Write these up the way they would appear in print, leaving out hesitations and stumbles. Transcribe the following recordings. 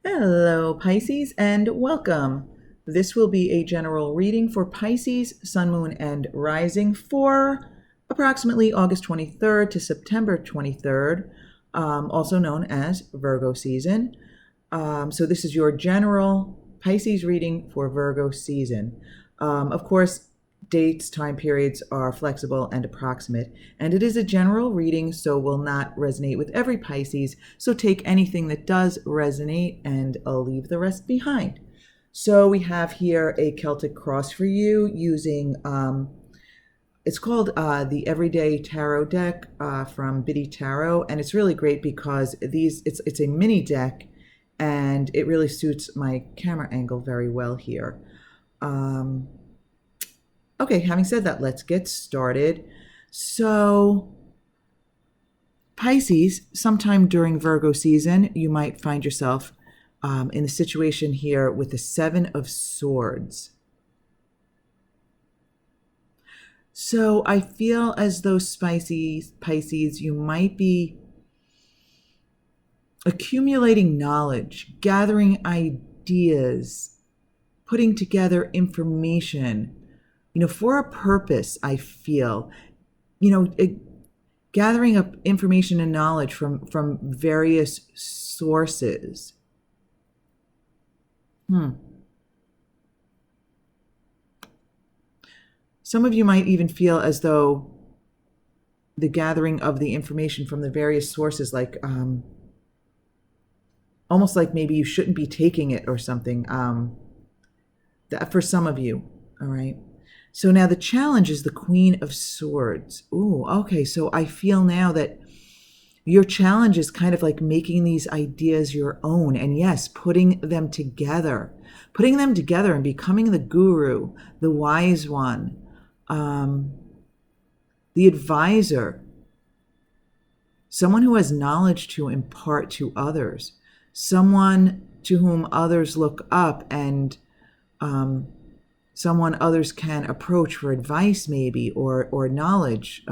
Hello, Pisces, and welcome. This will be a general reading for Pisces, Sun, Moon, and Rising for approximately August 23rd to September 23rd, also known as Virgo season. So this is your general Pisces reading for Virgo season. Of course, dates, time periods are flexible and approximate, and it is a general reading, so will not resonate with every Pisces. So take anything that does resonate, and I'll leave the rest behind. So we have here a Celtic cross for you using, it's called the Everyday Tarot deck from Biddy Tarot, and it's really great because it's a mini deck, and it really suits my camera angle very well here. Okay, having said that, let's get started. So, Pisces, sometime during Virgo season, you might find yourself in a situation here with the Seven of Swords. So I feel as though Pisces, you might be accumulating knowledge, gathering ideas, putting together information, for a purpose. I feel, gathering up information and knowledge from various sources. Some of you might even feel as though the gathering of the information from the various sources, like almost like maybe you shouldn't be taking it or something. That for some of you, all right. So now the challenge is the Queen of Swords. Ooh, okay. So I feel now that your challenge is kind of like making these ideas your own. And yes, putting them together and becoming the guru, the wise one, the advisor, someone who has knowledge to impart to others, someone to whom others look up, and someone others can approach for advice, maybe, or knowledge,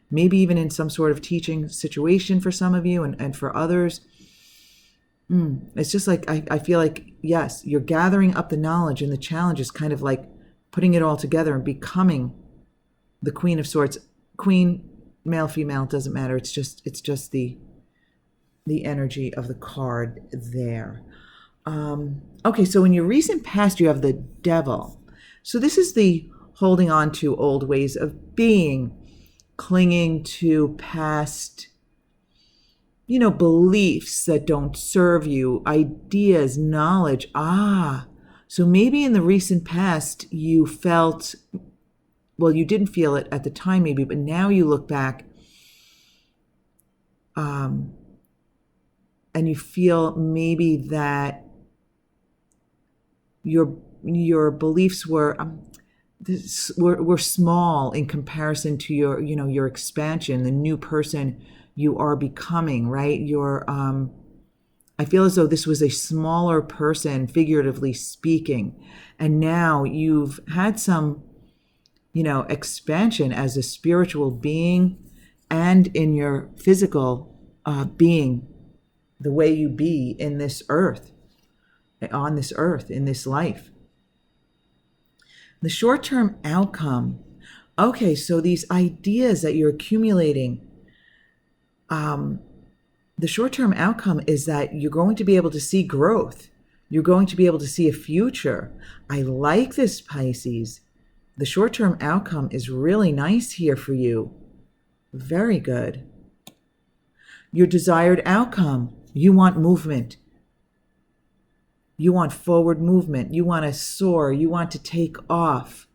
maybe even in some sort of teaching situation for some of you, and for others. It's just like, I feel like, yes, you're gathering up the knowledge, and the challenge is kind of like putting it all together and becoming the Queen of Swords. Queen, male, female, doesn't matter. It's just the energy of the card there. Okay, so in your recent past, you have the Devil. So this is the holding on to old ways of being, clinging to past, beliefs that don't serve you, ideas, knowledge. So maybe in the recent past, you felt, well, you didn't feel it at the time maybe, but now you look back and you feel maybe that your beliefs were small in comparison to your expansion, the new person you are becoming, right? I feel as though this was a smaller person, figuratively speaking, and now you've had some, expansion as a spiritual being, and in your physical being, the way you be in this earth. On this earth, in this life. The short-term outcome. Okay, so these ideas that you're accumulating, the short-term outcome is that you're going to be able to see growth. You're going to be able to see a future. I like this, Pisces. The short-term outcome is really nice here for you. Very good. Your desired outcome. You want movement. You want forward movement. You want to soar. You want to take off.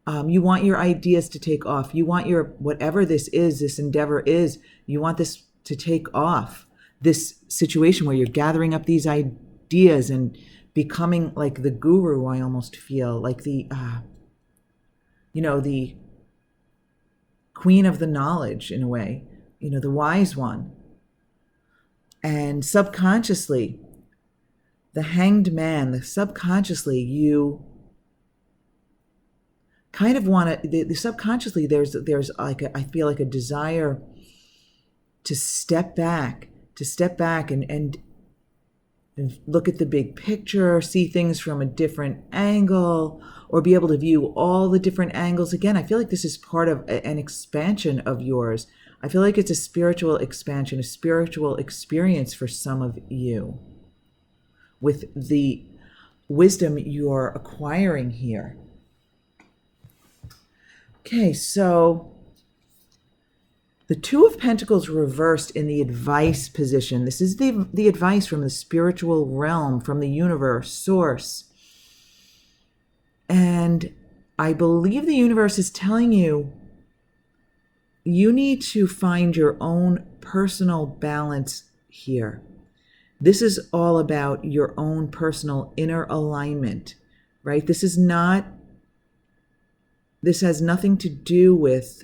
You want your ideas to take off. You want your, whatever this is, this endeavor is, you want this to take off. This situation where you're gathering up these ideas and becoming like the guru, I almost feel like the queen of the knowledge in a way, the wise one. And subconsciously, the Hanged Man, subconsciously, you kind of want to, subconsciously, there's like I feel like a desire to step back and look at the big picture, see things from a different angle, or be able to view all the different angles. Again, I feel like this is part of an expansion of yours. I feel like it's a spiritual expansion, a spiritual experience for some of you with the wisdom you're acquiring here. Okay, so the Two of Pentacles reversed in the advice position. This is the advice from the spiritual realm, from the universe, source. And I believe the universe is telling you, you need to find your own personal balance here. This is all about your own personal inner alignment, right? This has nothing to do with,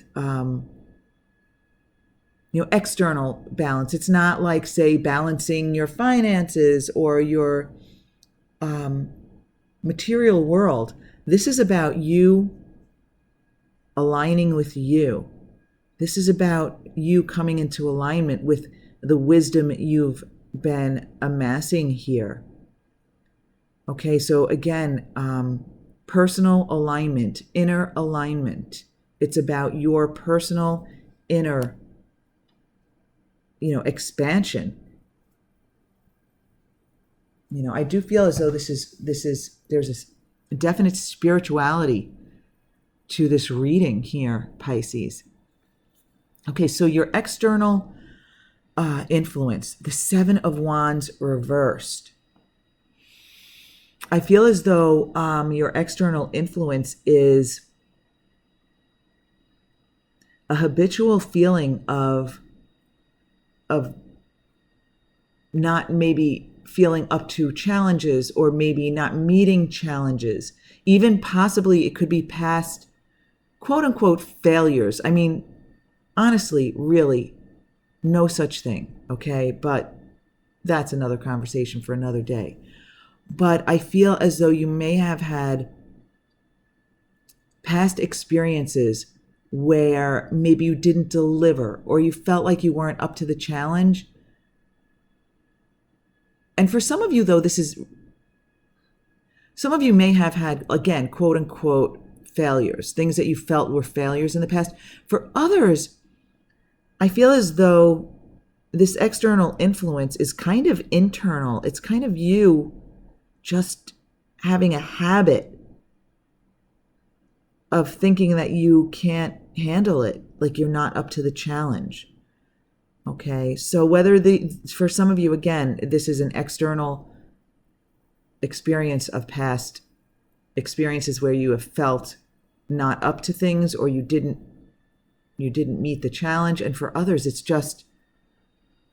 external balance. It's not like, say, balancing your finances or your material world. This is about you aligning with you. This is about you coming into alignment with the wisdom you've been amassing here. Okay, so again, personal alignment, inner alignment. It's about your personal inner expansion. I do feel as though there's a definite spirituality to this reading here, Pisces. Okay, so your external influence, the Seven of Wands reversed. I feel as though your external influence is a habitual feeling of not maybe feeling up to challenges, or maybe not meeting challenges. Even possibly it could be past quote unquote failures. I mean, honestly, really, no such thing, okay? But that's another conversation for another day. But I feel as though you may have had past experiences where maybe you didn't deliver, or you felt like you weren't up to the challenge. And for some of you, though, some of you may have had, again, quote unquote, failures, things that you felt were failures in the past. For others, I feel as though this external influence is kind of internal. It's kind of you just having a habit of thinking that you can't handle it, like you're not up to the challenge. Okay, so for some of you, again, this is an external experience of past experiences where you have felt not up to things, or you didn't meet the challenge. And for others, it's just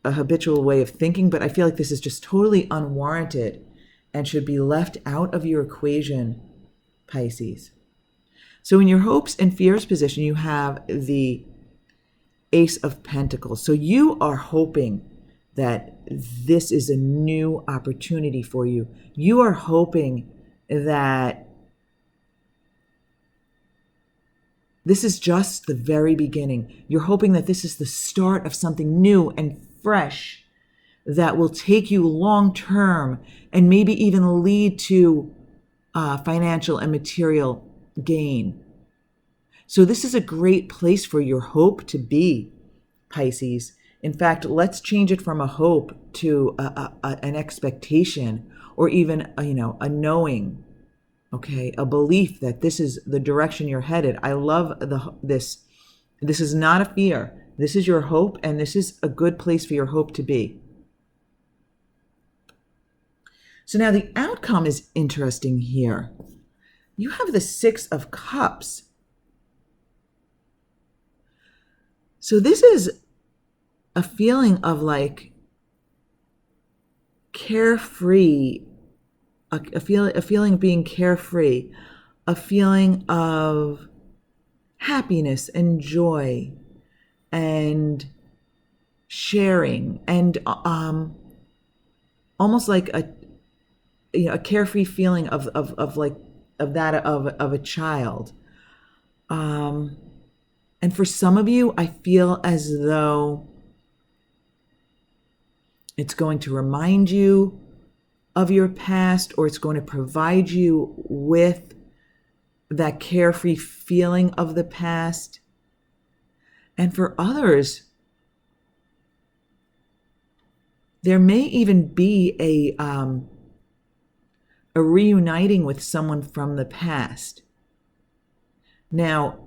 a habitual way of thinking. But I feel like this is just totally unwarranted and should be left out of your equation, Pisces. So in your hopes and fears position, you have the Ace of Pentacles. So you are hoping that this is a new opportunity for you. You are hoping that this is just the very beginning. You're hoping that this is the start of something new and fresh that will take you long term and maybe even lead to financial and material gain. So this is a great place for your hope to be, Pisces. In fact, let's change it from a hope to an expectation, or even a knowing, okay, a belief that this is the direction you're headed. I love this. This is not a fear. This is your hope, and this is a good place for your hope to be. So now the outcome is interesting here. You have the Six of Cups. So this is a feeling of like carefree, a feeling of being carefree, a feeling of happiness and joy and sharing, and almost like a carefree feeling of a child. And for some of you, I feel as though it's going to remind you of your past, or it's going to provide you with that carefree feeling of the past. And for others, there may even be a reuniting with someone from the past. Now,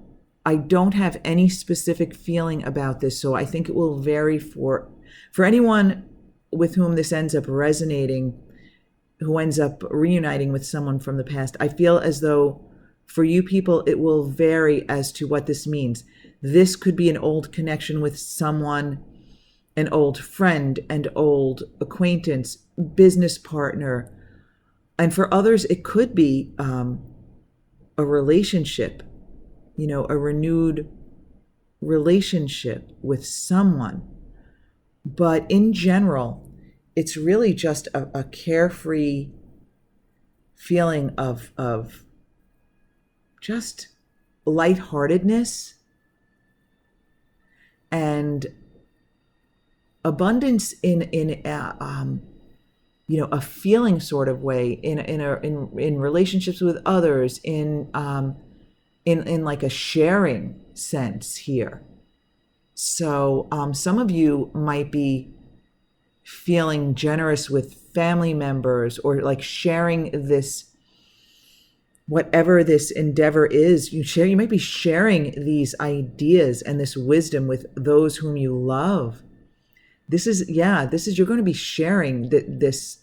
I don't have any specific feeling about this, so I think it will vary for anyone with whom this ends up resonating, who ends up reuniting with someone from the past. I feel as though for you people, it will vary as to what this means. This could be an old connection with someone, an old friend, an old acquaintance, business partner. And for others, it could be a relationship, a renewed relationship with someone. But in general, it's really just a carefree feeling of just lightheartedness and abundance in a feeling sort of way in relationships with others, in like a sharing sense here. So some of you might be feeling generous with family members, or like sharing this, whatever this endeavor is. You might be sharing these ideas and this wisdom with those whom you love. You're going to be sharing this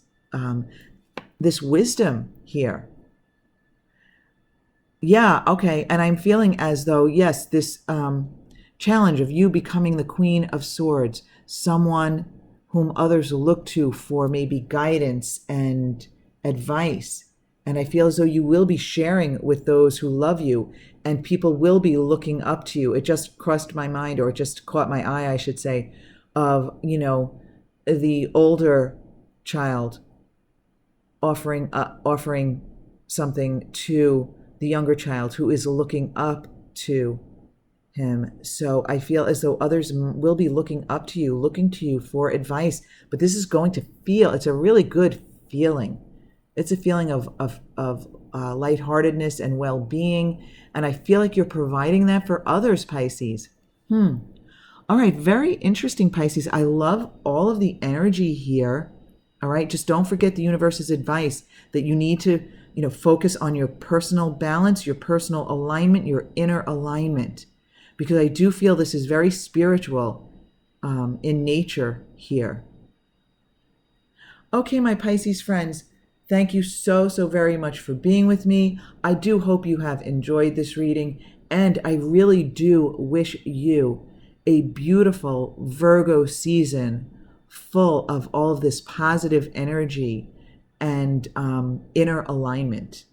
wisdom here. Yeah, okay. And I'm feeling as though, yes, this challenge of you becoming the Queen of Swords, someone whom others look to for maybe guidance and advice. And I feel as though you will be sharing with those who love you, and people will be looking up to you. It just crossed my mind, or it just caught my eye, I should say, of, the older child offering something to the younger child who is looking up to him. So I feel as though others will be looking to you for advice. But this is going to it's a really good feeling. It's a feeling of lightheartedness and well-being. And I feel like you're providing that for others, Pisces. All right, very interesting, Pisces. I love all of the energy here. All right, just don't forget the universe's advice that you need to, focus on your personal balance, your personal alignment, your inner alignment, because I do feel this is very spiritual in nature here. Okay, my Pisces friends, thank you so very much for being with me. I do hope you have enjoyed this reading, and I really do wish you a beautiful Virgo season full of all of this positive energy and inner alignment.